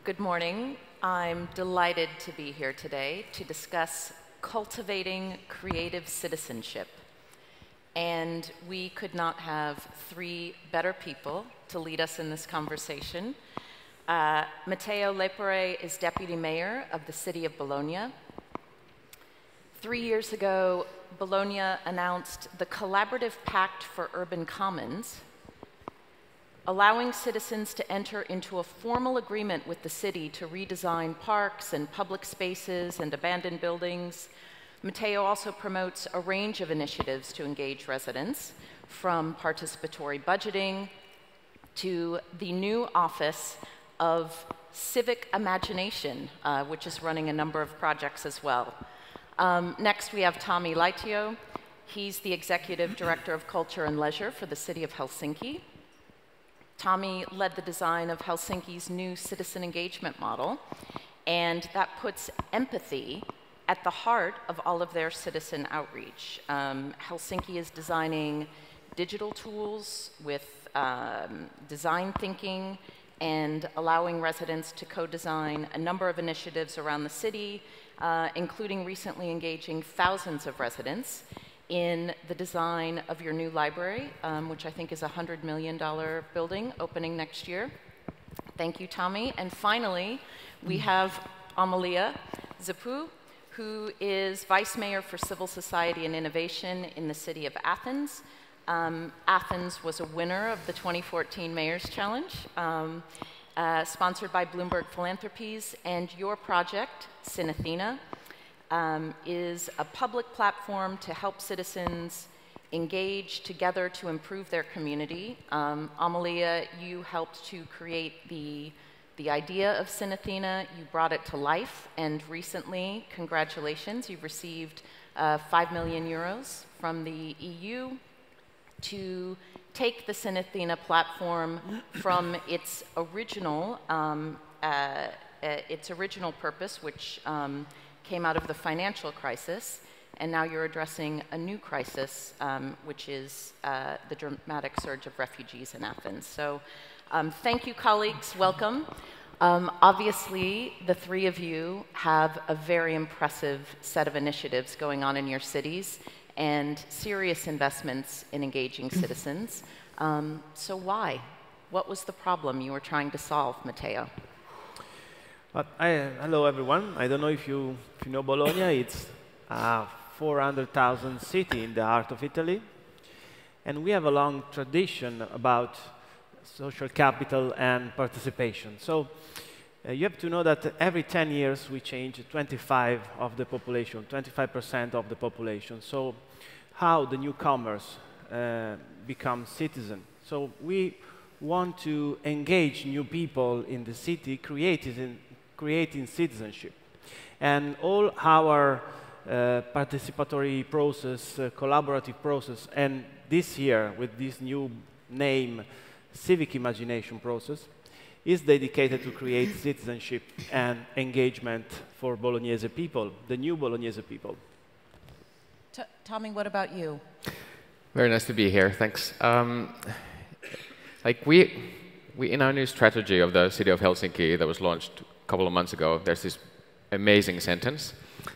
Good morning. I'm delighted to be here today to discuss cultivating creative citizenship. And we could not have three better people to lead us in this conversation. Matteo Lepore is deputy mayor of the city of Bologna. 3 years ago, Bologna announced the Collaborative Pact for Urban Commons, allowing citizens to enter into a formal agreement with the city to redesign parks and public spaces and abandoned buildings. Matteo also promotes a range of initiatives to engage residents, from participatory budgeting to the new office of Civic Imagination, which is running a number of projects as well. Next, we have Tommi Laitio. He's the Executive Director of Culture and Leisure for the City of Helsinki. Tommi led the design of Helsinki's new citizen engagement model, and that puts empathy at the heart of all of their citizen outreach. Helsinki is designing digital tools with design thinking and allowing residents to co-design a number of initiatives around the city, including recently engaging thousands of residents in the design of your new library, which I think is a $100 million building opening next year. Thank you, Tommi. And finally, we have Amalia Zepou, who is Vice Mayor for Civil Society and Innovation in the city of Athens. Athens was a winner of the 2014 Mayor's Challenge, sponsored by Bloomberg Philanthropies, and your project, Citizenship, is a public platform to help citizens engage together to improve their community. Amalia, you helped to create the idea of Citizenship. You brought it to life, and recently, congratulations, you received 5 million euros from the EU to take the Citizenship platform from its original purpose, which came out of the financial crisis, and now you're addressing a new crisis, which is the dramatic surge of refugees in Athens. So thank you, colleagues. Welcome. Obviously, the three of you have a very impressive set of initiatives going on in your cities and serious investments in engaging citizens. So why? What was the problem you were trying to solve, Matteo? Hello, everyone. I don't know if you know Bologna. It's a 400,000 city in the heart of Italy. And we have a long tradition about social capital and participation. So you have to know that every 10 years we change 25% of the population. So how the newcomers become citizens. So we want to engage new people in the city, creating citizenship. And all our participatory process, collaborative process, and this year with this new name, Civic Imagination process, is dedicated to create citizenship and engagement for Bolognese people, the new Bolognese people. Tommi, what about you? Very nice to be here, thanks. We in our new strategy of the city of Helsinki that was launched a couple of months ago, there's this amazing sentence,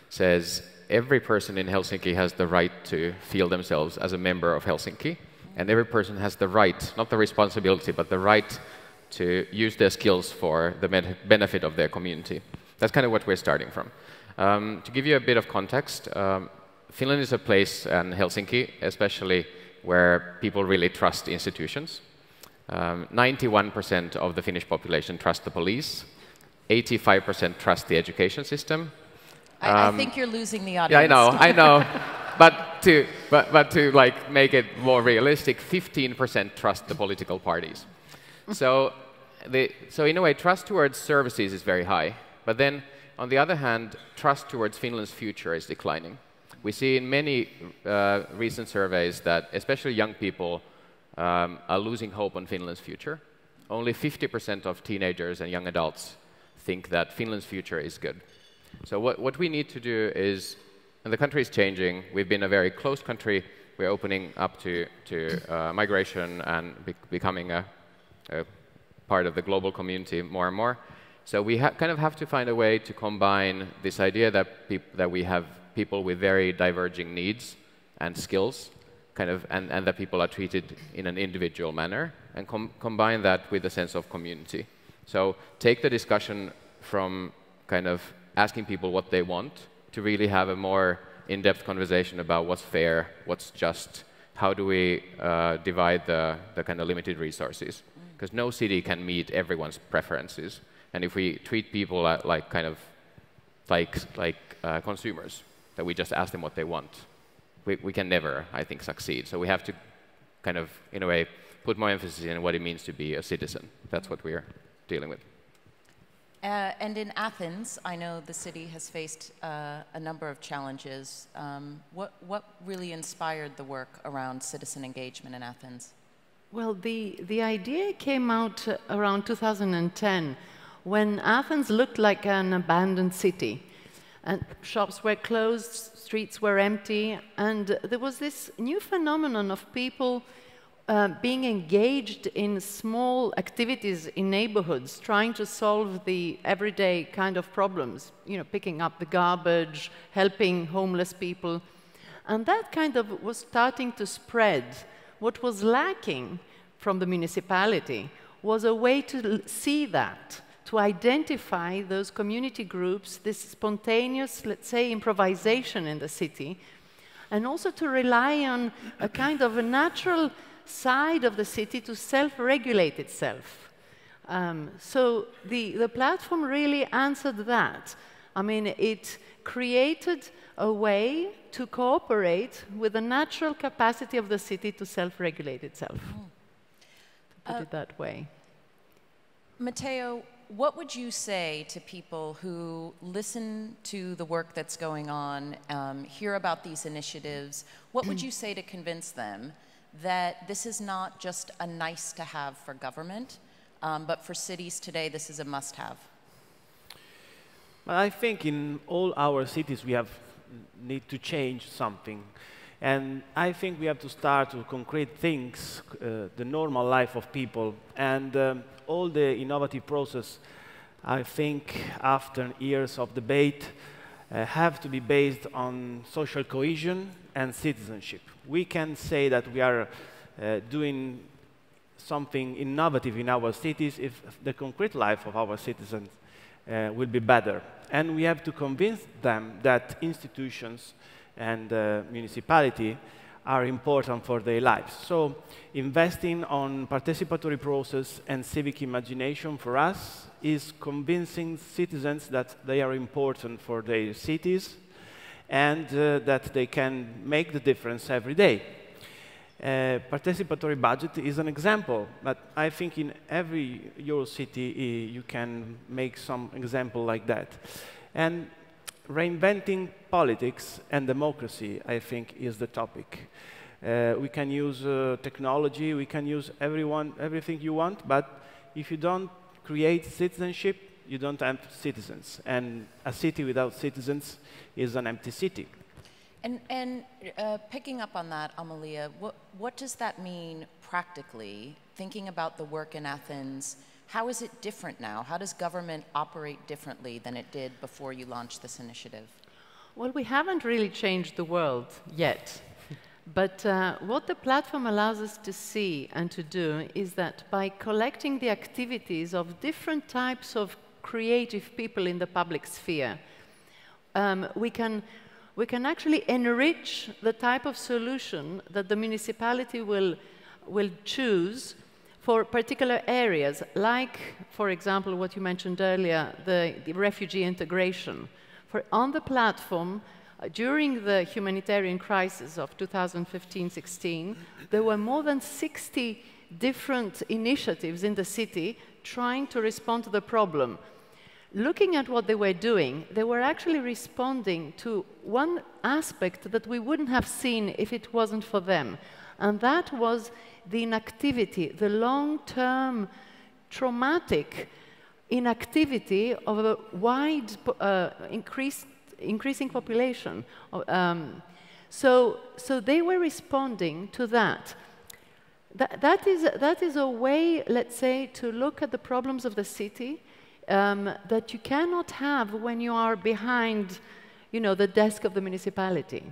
says every person in Helsinki has the right to feel themselves as a member of Helsinki, and every person has the right, not the responsibility, but the right to use their skills for the benefit of their community. That's kind of what we're starting from. To give you a bit of context, Finland is a place, and Helsinki especially, where people really trust institutions. 91% of the Finnish population trust the police, 85% trust the education system. I think you're losing the audience. Yeah, I know. But to like make it more realistic, 15% trust the political parties. So in a way, trust towards services is very high. But then, on the other hand, trust towards Finland's future is declining. We see in many recent surveys that especially young people are losing hope on Finland's future. Only 50% of teenagers and young adults think that Finland's future is good. So what we need to do is, and the country is changing, we've been a very closed country, we're opening up to migration and becoming a part of the global community more and more. So we kind of have to find a way to combine this idea that, that we have people with very diverging needs and skills, and that people are treated in an individual manner, and combine that with a sense of community. So take the discussion from kind of asking people what they want to really have a more in-depth conversation about what's fair, what's just, how do we divide the kind of limited resources. Because no city can meet everyone's preferences. And if we treat people like consumers, that we just ask them what they want, we can never, I think, succeed. So we have to kind of, in a way, put more emphasis in what it means to be a citizen. That's what we're dealing with. And in Athens, I know the city has faced a number of challenges. What really inspired the work around citizen engagement in Athens? Well, the idea came out around 2010, when Athens looked like an abandoned city. And shops were closed, streets were empty, and there was this new phenomenon of people being engaged in small activities in neighborhoods, trying to solve the everyday kind of problems, you know, picking up the garbage, helping homeless people. And that kind of was starting to spread. What was lacking from the municipality was a way to see that, to identify those community groups, this spontaneous, let's say, improvisation in the city, and also to rely on a kind of a natural side of the city to self-regulate itself. So the platform really answered that. I mean, it created a way to cooperate with the natural capacity of the city to self-regulate itself. To put it that way. Matteo, what would you say to people who listen to the work that's going on, hear about these initiatives? What would you say to convince them that this is not just a nice to have for government, but for cities today, this is a must have? Well, I think in all our cities we need to change something. And I think we have to start with concrete things, the normal life of people, and all the innovative process, I think, after years of debate, have to be based on social cohesion and citizenship. We can say that we are doing something innovative in our cities if the concrete life of our citizens will be better. And we have to convince them that institutions and municipality are important for their lives. So investing on participatory process and civic imagination for us is convincing citizens that they are important for their cities and that they can make the difference every day. Participatory budget is an example, but I think in every Euro city you can make some example like that. And reinventing politics and democracy, I think, is the topic. We can use technology, we can use everything you want, but if you don't create citizenship, you don't have citizens. And a city without citizens is an empty city. And picking up on that, Amalia, what does that mean practically, thinking about the work in Athens? How is it different now? How does government operate differently than it did before you launched this initiative? Well, we haven't really changed the world yet. But what the platform allows us to see and to do is that by collecting the activities of different types of creative people in the public sphere, we can actually enrich the type of solution that the municipality will choose for particular areas, like, for example, what you mentioned earlier, the refugee integration. On the platform, during the humanitarian crisis of 2015-16, there were more than 60 different initiatives in the city trying to respond to the problem. Looking at what they were doing, they were actually responding to one aspect that we wouldn't have seen if it wasn't for them, and that was the inactivity, the long-term traumatic inactivity of a wide increasing population. So they were responding to that. That is a way, let's say, to look at the problems of the city that you cannot have when you are behind, the desk of the municipality.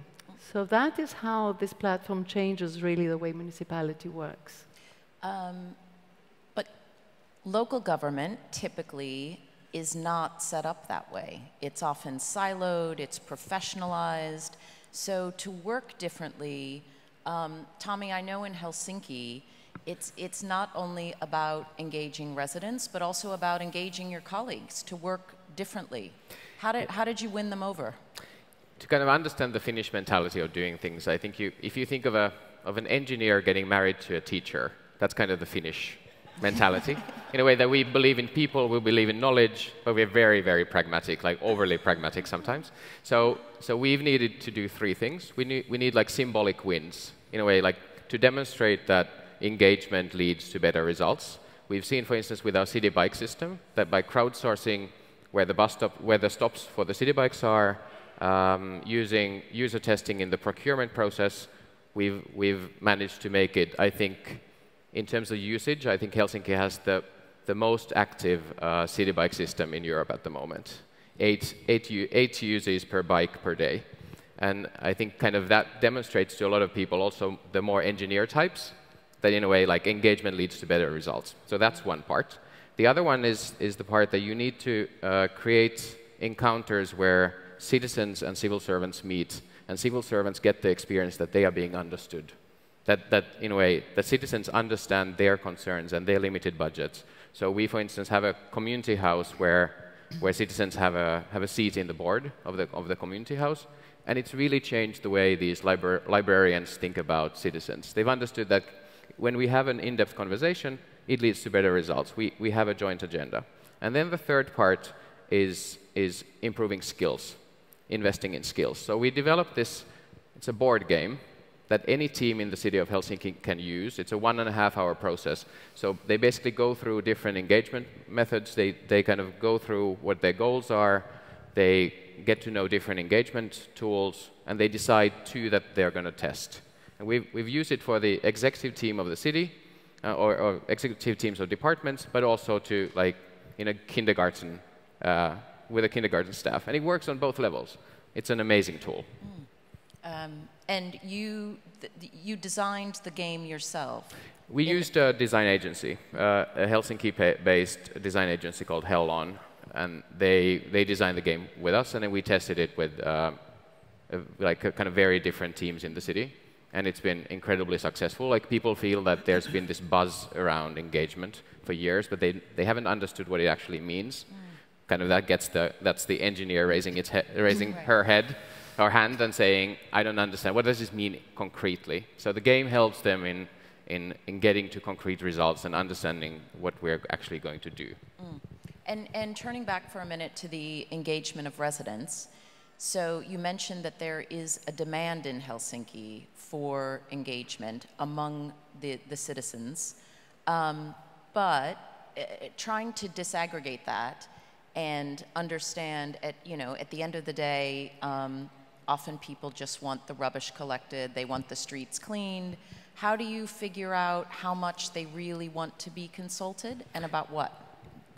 So that is how this platform changes really the way municipality works. But local government typically is not set up that way. It's often siloed, it's professionalized. So to work differently, Tommi, I know in Helsinki, it's not only about engaging residents, but also about engaging your colleagues to work differently. How did you win them over? To kind of understand the Finnish mentality of doing things, I think if you think of an engineer getting married to a teacher, that's kind of the Finnish mentality. In a way that we believe in people, we believe in knowledge, but we're very, very pragmatic, like overly pragmatic sometimes. So we've needed to do three things. We need like symbolic wins, in a way, like to demonstrate that engagement leads to better results. We've seen, for instance, with our city bike system, that by crowdsourcing where the stops for the city bikes are, using user testing in the procurement process, we've managed to make it, I think, in terms of usage, I think Helsinki has the most active city bike system in Europe at the moment. Eight users per bike per day. And I think kind of that demonstrates to a lot of people also the more engineer types, that in a way like engagement leads to better results. So that's one part. The other one is the part that you need to create encounters where citizens and civil servants meet, and civil servants get the experience that they are being understood. That in a way, that citizens understand their concerns and their limited budgets. So we, for instance, have a community house where citizens have a seat in the board of the community house, and it's really changed the way these librarians think about citizens. They've understood that when we have an in-depth conversation, it leads to better results. We have a joint agenda. And then the third part is improving skills, investing in skills. So we developed this, it's a board game that any team in the city of Helsinki can use. It's a 1.5-hour process. So they basically go through different engagement methods. They kind of go through what their goals are. They get to know different engagement tools, and they decide two that they're going to test. And we've used it for the executive team of the city, or executive teams of departments, but also to like in a kindergarten, with a kindergarten staff. And it works on both levels. It's an amazing tool. And you designed the game yourself? We used a design agency, a Helsinki-based design agency called Hellon, and they designed the game with us, and then we tested it with kind of very different teams in the city, and it's been incredibly successful. Like people feel that there's been this buzz around engagement for years, but they haven't understood what it actually means. Kind of that's the engineer raising her head. Our hand and saying, I don't understand, what does this mean concretely? So the game helps them in getting to concrete results and understanding what we're actually going to do. And turning back for a minute to the engagement of residents, so you mentioned that there is a demand in Helsinki for engagement among the citizens, but trying to disaggregate that and understand at the end of the day, often people just want the rubbish collected, they want the streets cleaned. How do you figure out how much they really want to be consulted and about what?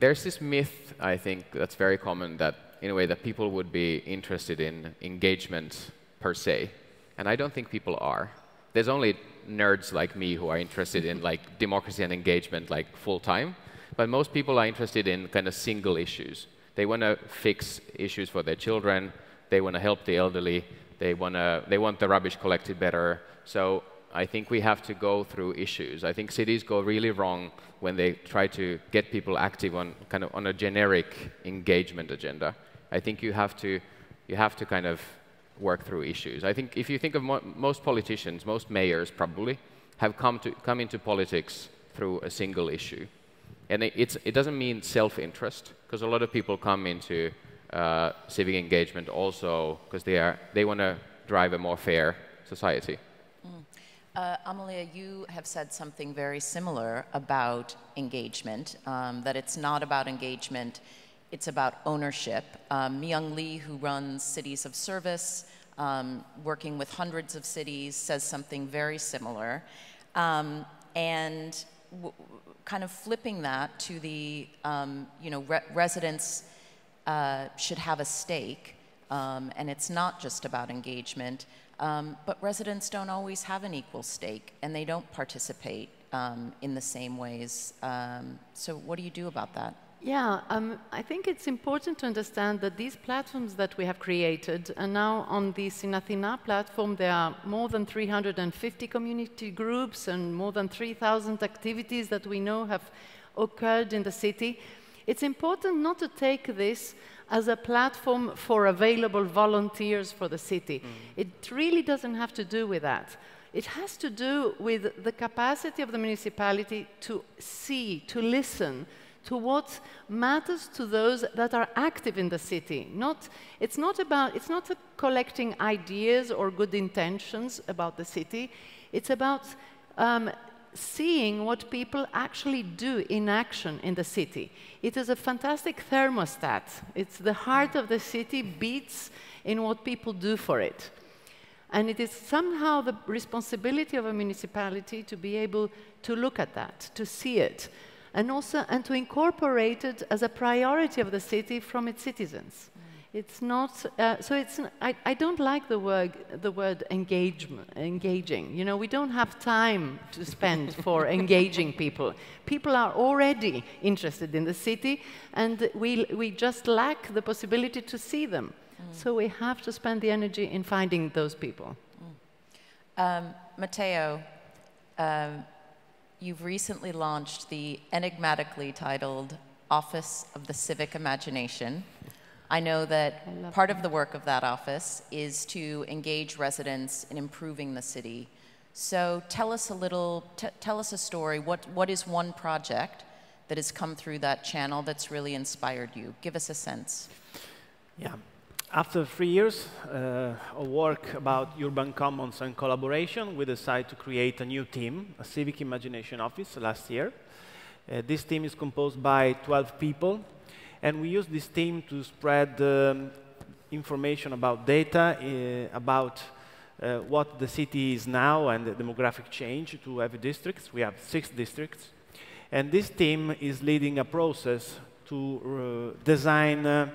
There's this myth, I think, that's very common that, in a way, that people would be interested in engagement per se. And I don't think people are. There's only nerds like me who are interested in like democracy and engagement like full time. But most people are interested in kind of single issues. They want to fix issues for their children. They want to help the elderly. They want the rubbish collected better. So I think we have to go through issues. I think cities go really wrong when they try to get people active on a generic engagement agenda. I think you have to kind of work through issues. I think if you think of most politicians, most mayors probably have come into politics through a single issue. And it doesn't mean self-interest, because a lot of people come into civic engagement also because they want to drive a more fair society. Amalia, you have said something very similar about engagement, that it's not about engagement, it's about ownership. Myung Lee, who runs Cities of Service, working with hundreds of cities, says something very similar. And kind of flipping that to the, residents should have a stake, and it's not just about engagement, but residents don't always have an equal stake, and they don't participate in the same ways. So what do you do about that? Yeah, I think it's important to understand that these platforms that we have created, and now on the Sinathina platform, there are more than 350 community groups and more than 3,000 activities that we know have occurred in the city. It's important not to take this as a platform for available volunteers for the city. It really doesn't have to do with that. It has to do with the capacity of the municipality to see, to listen, to what matters to those that are active in the city. It's not collecting ideas or good intentions about the city. It's about seeing what people actually do in action in the city. It is a fantastic thermostat. It's the heart of the city beats in what people do for it. And it is somehow the responsibility of a municipality to be able to look at that, to see it, and to incorporate it as a priority of the city from its citizens. It's not, I don't like the word engaging. You know, we don't have time to spend for engaging people. People are already interested in the city, and we just lack the possibility to see them. So we have to spend the energy in finding those people. Matteo, you've recently launched the enigmatically titled Office of the Civic Imagination. I know that part of the work of that office is to engage residents in improving the city. So tell us a story. What is one project that has come through that channel that's really inspired you? Give us a sense. Yeah. After 3 years of work about urban commons and collaboration, we decided to create a new team, a Civic Imagination Office, last year. This team is composed by 12 people, and we use this team to spread information about data, about what the city is now and the demographic change to every district. We have 6 districts. And this team is leading a process to design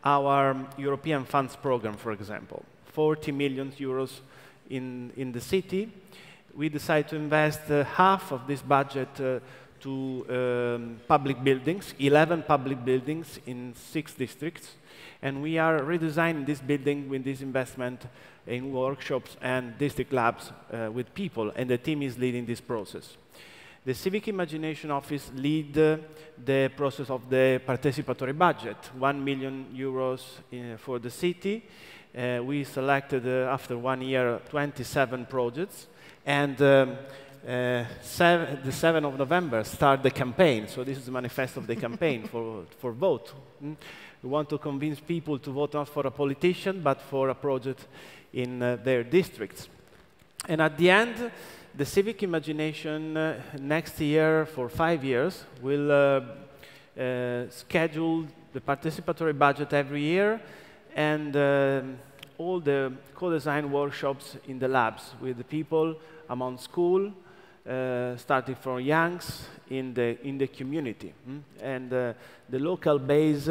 our European funds program, for example. 40 million euros in the city. We decided to invest half of this budget to public buildings, 11 public buildings in 6 districts. And we are redesigning this building with this investment in workshops and district labs with people, and the team is leading this process. The Civic Imagination Office leads the process of the participatory budget, 1 million euros for the city. We selected, after 1 year, 27 projects, and the 7th of November start the campaign. So this is the manifesto of the campaign for vote. We want to convince people to vote not for a politician, but for a project in their districts. And at the end, the Civic Imagination next year, for 5 years, will schedule the participatory budget every year and all the co-design workshops in the labs with the people among school, starting from youngs in the community. And the local-based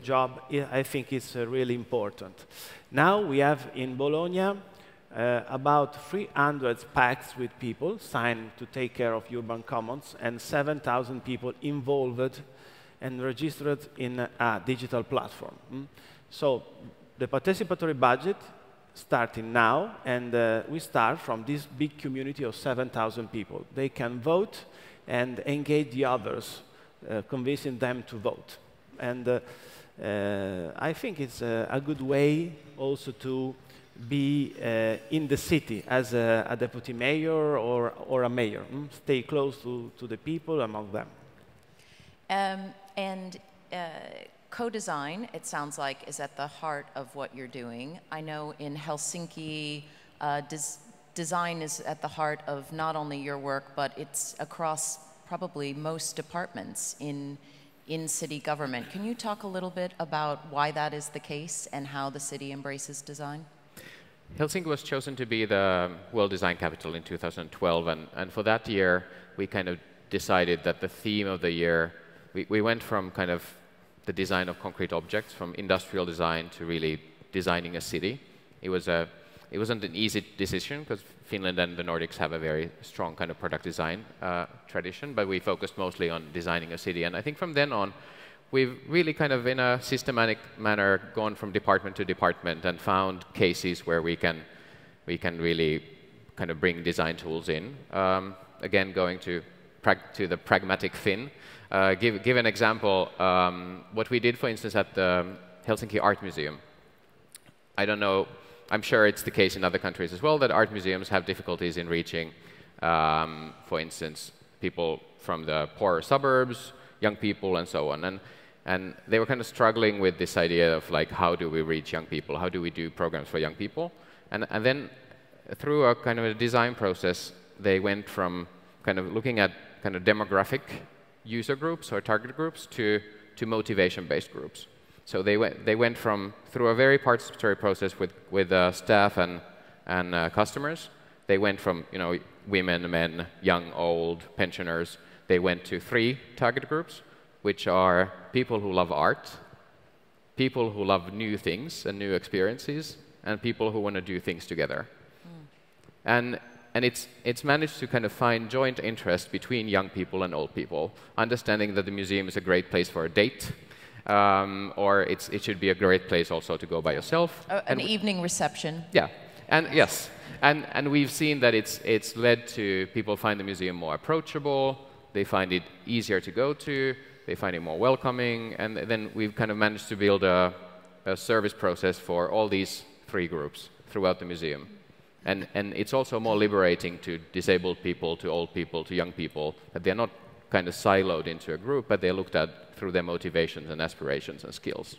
job, I think, is really important. Now we have in Bologna about 300 pacts with people signed to take care of urban commons, and 7,000 people involved and registered in a digital platform. So the participatory budget starting now, and we start from this big community of 7,000 people. They can vote and engage the others, convincing them to vote. And I think it's a good way also to be in the city as a deputy mayor or a mayor. Stay close to the people among them. And co-design, it sounds like, is at the heart of what you're doing. I know in Helsinki, design is at the heart of not only your work, but it's across probably most departments in city government. Can you talk a little bit about why that is the case and how the city embraces design? Helsinki was chosen to be the World Design Capital in 2012, and for that year, we kind of decided that the theme of the year, we went from kind of the design of concrete objects, from industrial design to really designing a city. It wasn't an easy decision because Finland and the Nordics have a very strong kind of product design tradition, but we focused mostly on designing a city. And I think from then on, we've really kind of in a systematic manner gone from department to department and found cases where we can really kind of bring design tools in. Again, going to the pragmatic Finn. Give an example. What we did, for instance, at the Helsinki Art Museum. I don't know, I'm sure it's the case in other countries as well, that art museums have difficulties in reaching, for instance, people from the poorer suburbs, young people, and so on. And they were kind of struggling with this idea of, like, how do we reach young people? How do we do programs for young people? And then through a kind of a design process, they went from kind of looking at kind of demographic user groups or target groups to motivation-based groups. So they went from, through a very participatory process with staff and customers, they went from, you know, women, men, young, old, pensioners. They went to 3 target groups, which are people who love art, people who love new things and new experiences, and people who want to do things together. And it's managed to kind of find joint interest between young people and old people, understanding that the museum is a great place for a date, or it should be a great place also to go by yourself. An evening reception. Yeah, and yes, and we've seen that it's led to people find the museum more approachable, they find it easier to go to, they find it more welcoming, and then we've kind of managed to build a service process for all these 3 groups throughout the museum. And it's also more liberating to disabled people, to old people, to young people, that they're not kind of siloed into a group, but they're looked at through their motivations and aspirations and skills.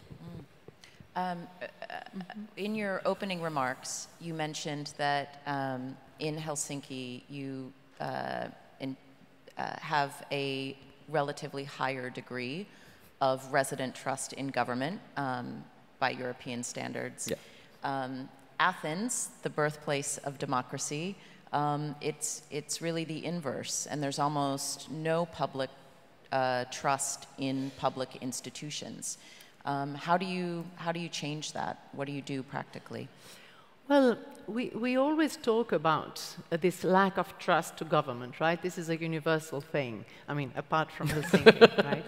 In your opening remarks, you mentioned that in Helsinki you have a relatively higher degree of resident trust in government by European standards. Yeah. Athens, the birthplace of democracy, it's really the inverse, and there's almost no public trust in public institutions. How do you change that? What do you do practically? Well, we always talk about this lack of trust to government, right? This is a universal thing. I mean, apart from Helsinki, right?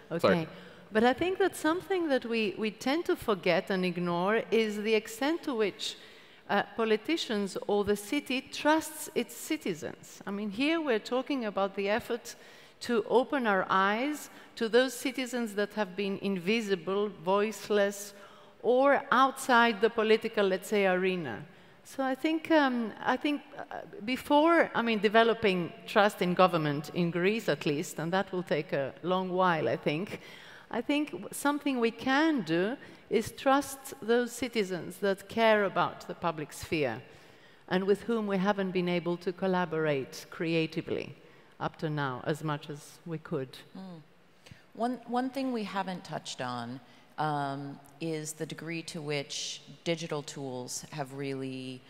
Okay. Sorry. But I think that something that we tend to forget and ignore is the extent to which politicians or the city trusts its citizens. I mean, here we're talking about the effort to open our eyes to those citizens that have been invisible, voiceless, or outside the political, let's say, arena. So I think before, developing trust in government, in Greece at least, and that will take a long while, I think something we can do is trust those citizens that care about the public sphere and with whom we haven't been able to collaborate creatively up to now as much as we could. One thing we haven't touched on is the degree to which digital tools have really,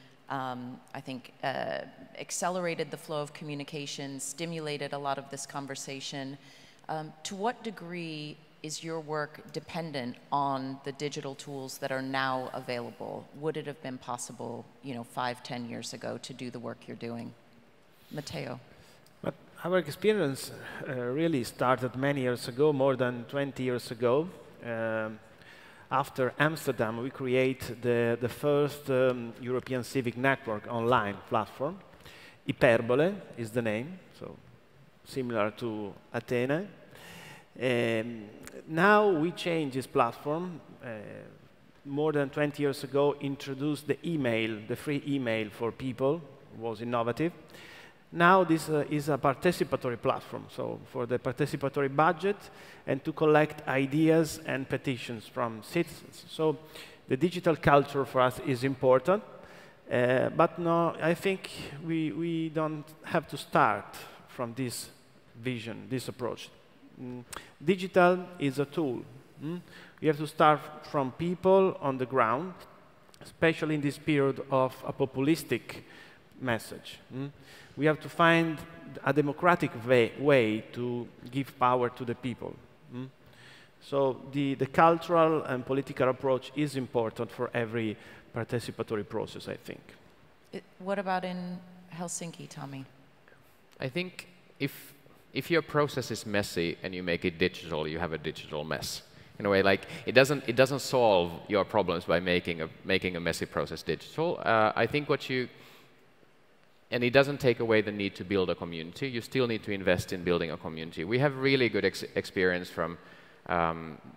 accelerated the flow of communication, stimulated a lot of this conversation. To what degree is your work dependent on the digital tools that are now available? Would it have been possible, 5-10 years ago to do the work you're doing? Matteo. But our experience really started many years ago, more than 20 years ago. After Amsterdam, we create the first European civic network online platform. Hyperbole is the name, so similar to Athens. Now we change this platform. More than 20 years ago, introduced the email, the free email for people. It was innovative. Now this is a participatory platform, so for the participatory budget and to collect ideas and petitions from citizens. So the digital culture for us is important, but no, I think we don't have to start from this vision, this approach. Digital is a tool. You have to start from people on the ground, especially in this period of a populistic message. We have to find a democratic way to give power to the people. So the cultural and political approach is important for every participatory process, I think. What about in Helsinki, Tommi? I think if your process is messy and you make it digital, you have a digital mess. In a way, like it doesn't solve your problems by making a messy process digital. I think and it doesn't take away the need to build a community. You still need to invest in building a community. We have really good experience from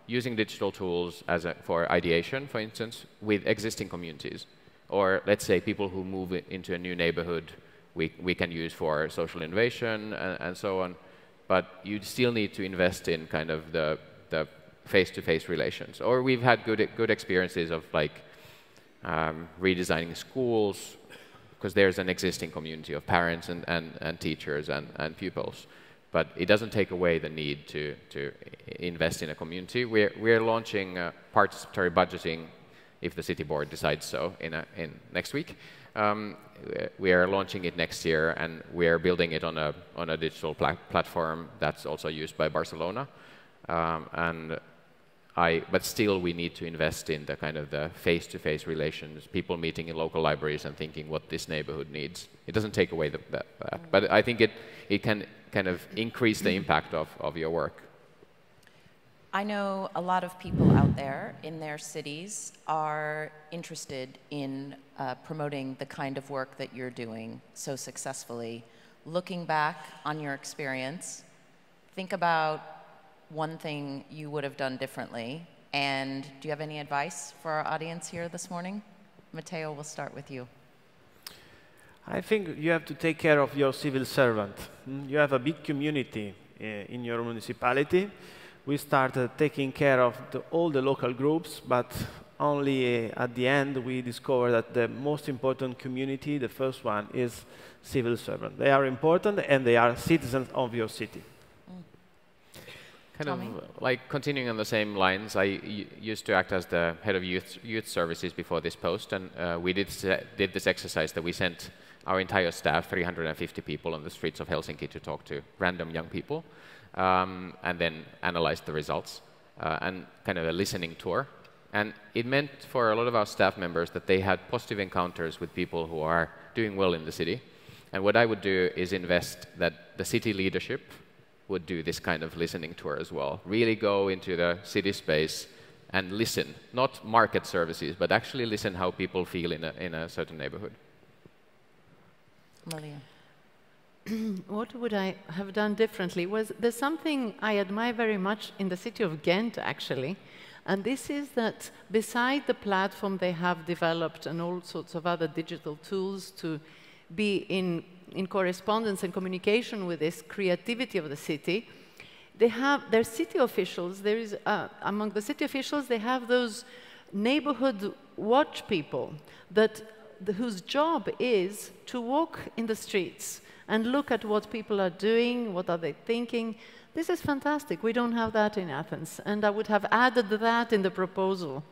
using digital tools for ideation, for instance, with existing communities. Or let's say people who move into a new neighborhood, we can use for social innovation and so on. But you still need to invest in kind of the face-to-face relations. Or we've had good experiences of like redesigning schools, because there's an existing community of parents and teachers and pupils. But it doesn't take away the need to invest in a community. We're launching participatory budgeting, if the city board decides so, in next week. We are launching it next year, and we are building it on a digital platform that's also used by Barcelona. But still, we need to invest in the kind of the face-to-face relations, people meeting in local libraries and thinking what this neighborhood needs. It doesn't take away that, but I think it can kind of increase the impact of your work. I know a lot of people out there in their cities are interested in promoting the kind of work that you're doing so successfully. Looking back on your experience, think about one thing you would have done differently. And do you have any advice for our audience here this morning? Matteo, we'll start with you. I think you have to take care of your civil servant. You have a big community in your municipality. We started taking care of all the local groups, but only at the end we discovered that the most important community, the first one, is civil servant. They are important and they are citizens of your city. Kind of like continuing on the same lines, I used to act as the head of youth services before this post, and we did this exercise that we sent our entire staff, 350 people, on the streets of Helsinki to talk to random young people, and then analyze the results, and kind of a listening tour. And it meant for a lot of our staff members that they had positive encounters with people who are doing well in the city. And what I would do is invest that the city leadership would do this kind of listening tour as well. Really go into the city space and listen, not market services, but actually listen how people feel in a certain neighborhood. Amalia. What would I have done differently? There's something I admire very much in the city of Ghent, actually, and this is that beside the platform they have developed and all sorts of other digital tools to be in correspondence and communication with this creativity of the city, they have their city officials. There is among the city officials, they have those neighborhood watch people whose job is to walk in the streets and look at what people are doing, what are they thinking. This is fantastic. We don't have that in Athens, and I would have added that in the proposal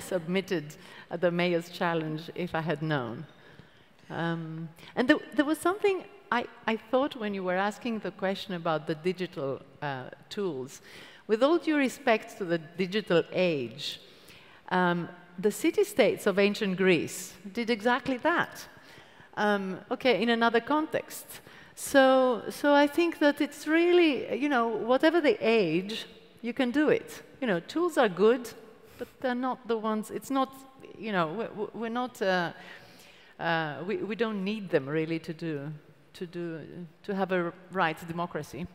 submitted at the mayor's challenge if I had known. And there was something I thought when you were asking the question about the digital tools. With all due respect to the digital age, the city-states of ancient Greece did exactly that, okay, in another context. So I think that it's really, you know, whatever the age, you can do it. You know, tools are good, but they're not the ones, it's not, you know, we're not... we don't need them really to have a right to democracy.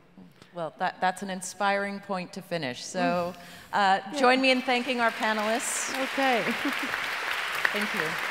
Well, that's an inspiring point to finish. So join me in thanking our panelists. Okay. Thank you.